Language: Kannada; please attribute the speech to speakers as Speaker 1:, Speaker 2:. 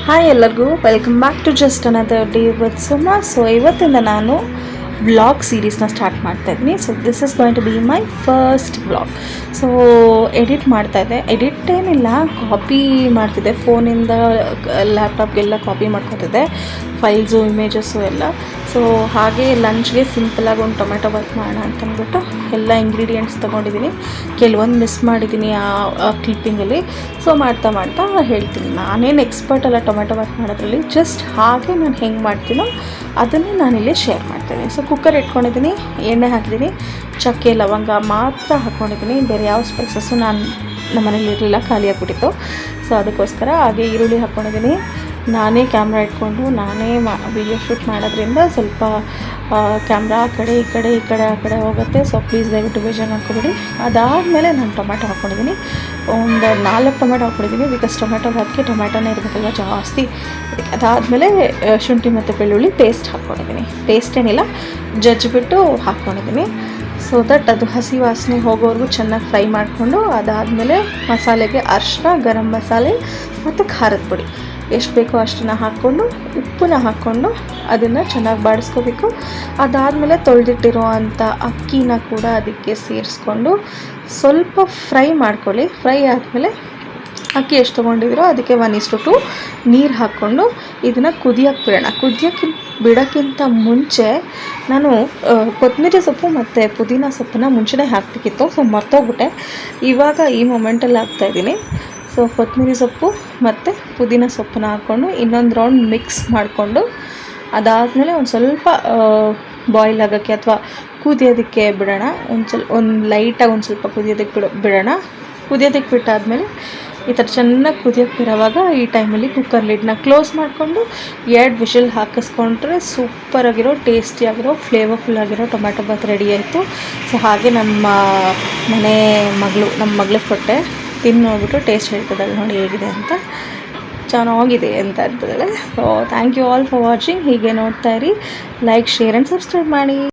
Speaker 1: ಹಾಯ್ ಎಲ್ಲರಿಗೂ welcome back to just another day with Suma. So ಇವತ್ತಿಂದ ನಾನು ವ್ಲಾಗ್ ಸೀರೀಸ್ನ ಸ್ಟಾರ್ಟ್ ಮಾಡ್ತಾಯಿದ್ದೀನಿ. So this is going to be my first vlog. So edit ಮಾಡ್ತಾಯಿದ್ದೆ. ಎಡಿಟ್ ಏನಿಲ್ಲ, ಕಾಪಿ ಮಾಡ್ತಿದ್ದೆ ಫೋನಿಂದ ಲ್ಯಾಪ್ಟಾಪ್ಗೆಲ್ಲ ಕಾಪಿ ಮಾಡ್ಕೊತಿದ್ದೆ, ಫೈಲ್ಸು ಇಮೇಜಸ್ಸು ಎಲ್ಲ. ಸೊ ಹಾಗೆ ಲಂಚ್ಗೆ ಸಿಂಪಲಾಗಿ ಒಂದು ಟೊಮೆಟೊ ಬಾತ್ ಮಾಡೋಣ ಅಂತಂದ್ಬಿಟ್ಟು ಎಲ್ಲ ಇಂಗ್ರೀಡಿಯೆಂಟ್ಸ್ ತೊಗೊಂಡಿದ್ದೀನಿ. ಕೆಲವೊಂದು ಮಿಸ್ ಮಾಡಿದ್ದೀನಿ ಆ ಕ್ಲಿಪ್ಪಿಂಗಲ್ಲಿ. ಸೊ ಮಾಡ್ತಾ ಹೇಳ್ತೀನಿ. ನಾನೇನು ಎಕ್ಸ್ಪರ್ಟ್ ಅಲ್ಲ ಟೊಮೆಟೊ ಬಾತ್ ಮಾಡೋದ್ರಲ್ಲಿ, ಜಸ್ಟ್ ಹಾಗೆ ನಾನು ಹೆಂಗೆ ಮಾಡ್ತೀನೋ ಅದನ್ನು ನಾನಿಲ್ಲಿ ಶೇರ್ ಮಾಡ್ತೀನಿ. ಸೊ ಕುಕ್ಕರ್ ಇಟ್ಕೊಂಡಿದ್ದೀನಿ, ಎಣ್ಣೆ ಹಾಕಿದ್ದೀನಿ, ಚಕ್ಕೆ ಲವಂಗ ಮಾತ್ರ ಹಾಕ್ಕೊಂಡಿದ್ದೀನಿ. ಬೇರೆ ಯಾವ ಸ್ಪೈಸಸ್ಸು ನಮ್ಮ ಮನೇಲಿ ಇರಲಿಲ್ಲ, ಖಾಲಿ ಆಗಿಬಿಟ್ಟಿತ್ತು. ಸೊ ಅದಕ್ಕೋಸ್ಕರ ಹಾಗೆ ಈರುಳ್ಳಿ ಹಾಕ್ಕೊಂಡಿದ್ದೀನಿ. ನಾನೇ ಕ್ಯಾಮ್ರಾ ಇಟ್ಕೊಂಡು ನಾನೇ ವಿಡಿಯೋ ಶೂಟ್ ಮಾಡೋದ್ರಿಂದ ಸ್ವಲ್ಪ ಕ್ಯಾಮ್ರಾ ಆ ಕಡೆ ಆ ಕಡೆ ಹೋಗುತ್ತೆ. ಸೊ ಪ್ಲೀಸ್ ದಯವಿಟ್ಟು ಬೇಜಾರು ಮಾಡ್ಕೊಬೇಡಿ. ಅದಾದಮೇಲೆ ನಾನು ಟೊಮೆಟೊ ಹಾಕ್ಕೊಂಡಿದ್ದೀನಿ. ಒಂದು 4 ಟೊಮೆಟೊ ಹಾಕ್ಕೊಂಡಿದ್ದೀನಿ, ಬಿಕಾಸ್ ಟೊಮೆಟೊ ಬಾತ್ಗೆ ಟೊಮೆಟೊನೇ ಇರಬೇಕಲ್ವ ಜಾಸ್ತಿ. ಅದಾದಮೇಲೆ ಶುಂಠಿ ಮತ್ತು ಬೆಳ್ಳುಳ್ಳಿ ಪೇಸ್ಟ್ ಹಾಕ್ಕೊಂಡಿದ್ದೀನಿ. ಪೇಸ್ಟ್ ಏನಿಲ್ಲ, ಜಜ್ಜಿಬಿಟ್ಟು ಹಾಕ್ಕೊಂಡಿದ್ದೀನಿ. ಸೊ ದಟ್ ಅದು ಹಸಿ ವಾಸನೆ ಹೋಗೋವರೆಗೂ ಚೆನ್ನಾಗಿ ಫ್ರೈ ಮಾಡಿಕೊಂಡು, ಅದಾದಮೇಲೆ ಮಸಾಲೆಗೆ ಅರಿಶಿನ, ಗರಂ ಮಸಾಲೆ ಮತ್ತು ಖಾರದ ಪುಡಿ ಎಷ್ಟು ಬೇಕೋ ಅಷ್ಟನ್ನು ಹಾಕ್ಕೊಂಡು, ಉಪ್ಪನ್ನ ಹಾಕ್ಕೊಂಡು ಅದನ್ನು ಚೆನ್ನಾಗಿ ಬಾಡಿಸ್ಕೋಬೇಕು. ಅದಾದಮೇಲೆ ತೊಳೆದಿಟ್ಟಿರೋ ಅಂಥ ಅಕ್ಕಿನ ಕೂಡ ಅದಕ್ಕೆ ಸೇರಿಸ್ಕೊಂಡು ಸ್ವಲ್ಪ ಫ್ರೈ ಮಾಡ್ಕೊಳ್ಳಿ. ಫ್ರೈ ಆದಮೇಲೆ ಅಕ್ಕಿ ಎಷ್ಟು ತೊಗೊಂಡಿದ್ರೋ ಅದಕ್ಕೆ 1:2 ನೀರು ಹಾಕ್ಕೊಂಡು ಇದನ್ನು ಕುದಿಯೋಕ್ಕೆ ಬಿಡೋಕ್ಕಿಂತ ಮುಂಚೆ ನಾನು ಕೊತ್ತಂಬರಿ ಸೊಪ್ಪು ಮತ್ತು ಪುದೀನ ಸೊಪ್ಪನ್ನ ಮುಂಚೆನೇ ಹಾಕಬೇಕಿತ್ತು. ಸೊ ಮರ್ತೋಗ್ಬಿಟ್ಟೆ. ಇವಾಗ ಈ ಮೊಮೆಂಟಲ್ಲಿ ಹಾಕ್ತಾಯಿದ್ದೀನಿ. ಸೊ ಕೊತ್ತಂಬರಿ ಸೊಪ್ಪು ಮತ್ತು ಪುದೀನ ಸೊಪ್ಪನ್ನ ಹಾಕ್ಕೊಂಡು ಇನ್ನೊಂದು ರೌಂಡ್ ಮಿಕ್ಸ್ ಮಾಡಿಕೊಂಡು, ಅದಾದಮೇಲೆ ಒಂದು ಸ್ವಲ್ಪ ಬಾಯ್ಲ್ ಆಗೋಕ್ಕೆ ಅಥವಾ ಕುದಿಯೋದಕ್ಕೆ ಬಿಡೋಣ. ಒಂದು ಲೈಟಾಗಿ ಒಂದು ಸ್ವಲ್ಪ ಕುದಿಯೋದಕ್ಕೆ ಬಿಡೋಣ. ಕುದಿಯೋದಕ್ಕೆ ಬಿಟ್ಟಾದಮೇಲೆ ಈ ಥರ ಚೆನ್ನಾಗಿ ಕುದಿಯೋಕ್ಕೆ ಬಿರೋವಾಗ ಈ ಟೈಮಲ್ಲಿ ಕುಕ್ಕರ್ ಲಿಡ್ನ ಕ್ಲೋಸ್ ಮಾಡಿಕೊಂಡು 2 ವಿಷಲ್ ಹಾಕಿಸ್ಕೊಂಡ್ರೆ ಸೂಪರಾಗಿರೋ, ಟೇಸ್ಟಿಯಾಗಿರೋ, ಫ್ಲೇವರ್ಫುಲ್ ಆಗಿರೋ ಟೊಮೆಟೊ ಬಾತ್ ರೆಡಿ ಆಯಿತು. ಸೊ ಹಾಗೆ ನಮ್ಮ ಮಗಳಿಗೆ ಕೊಟ್ಟೆ. ತಿಂದು ನೋಡ್ಬಿಟ್ಟು ಟೇಸ್ಟ್ ಹೇಳ್ತಿದ್ದಾಳೆ, ನೋಡಿ ಹೇಗಿದೆ ಅಂತ, ಚೆನ್ನಾಗಿದೆ ಅಂತ ಇರ್ತದಲ್ಲ. So thank you all for watching. ಹೀಗೆ ನೋಡ್ತಾ ಇರಿ. ಲೈಕ್, ಶೇರ್ ಆ್ಯಂಡ್ ಸಬ್ಸ್ಕ್ರೈಬ್ ಮಾಡಿ.